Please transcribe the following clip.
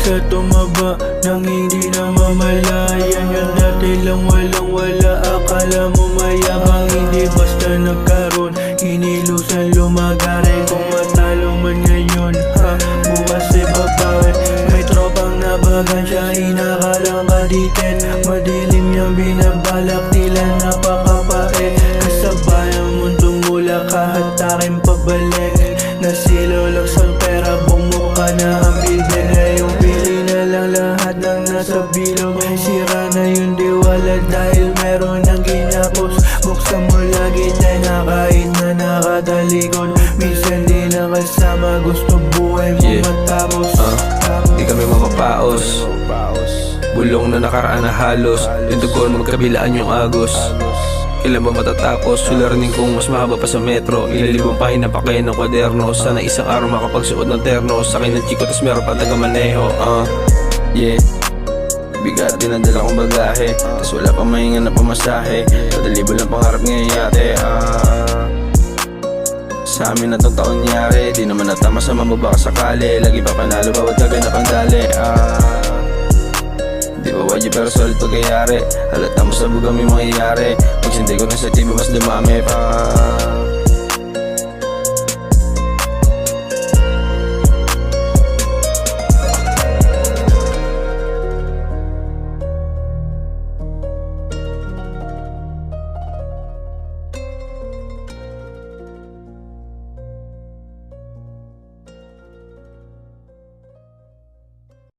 ka tumaba nang hindi na mamalayan. Yung dati lang walang wala, akala mo mayabang. Hindi basta nagkaroon, kinilusan lumagari. Kung matalo man ngayon, bukas ay babawi. May tropang nabagan siya, inakalang kadiket. Madilim niyang binabalak, tila napakapait. Kasabayang mundong mula kahatakin pabalik. Nasilaw lang sa pera, bumuka na ang bilbil. Ngayong pili na lang lahat ng nasa bilog. Sira na yung diwala dahil meron ng ginapos. Buksan mo lagi tayo kahit na nakatalikod. Minsan di na kasama, gusto buhay mo matapos. Di kami mapapaos, bulong na nakaraan na halos. Yung dugon magkabilaan yung agos. Kailan ba matatapos? Suliranin kong mas mahaba pa sa metro. Ilalibong pahina pa kayo ng kwaderno. Sana isang araw makapagsuot ng terno. Sa akin ng chiko tas meron pa taga-maneho. Bigat din ang dala kong bagahe, tas wala pang mahinga na pamasahe. Padalibo lang pangarap ngayong yate. Sa amin na tong taon nyari, di naman natama sa mamabaka sakali. Lagi pa panalo bawat gabi na pandali. Di ba wajib pero solid pagkayari. Halata mo sa buga may mangyayari. Pagsindi ko na sa TV mas dumami pa.